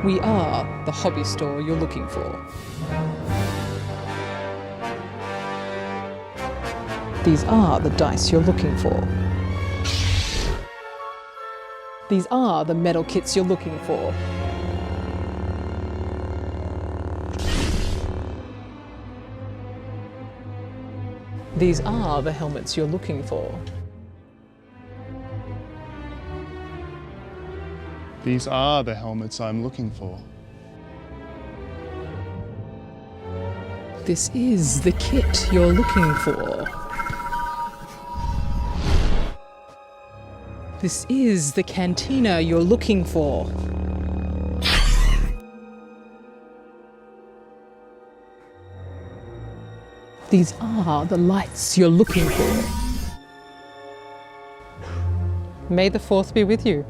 We are the hobby store you're looking for. These are the dice you're looking for. These are the metal kits you're looking for. These are the helmets you're looking for. These are the helmets I'm looking for. This is the kit you're looking for. This is the cantina you're looking for. These are the lights you're looking for. May the 4th be with you.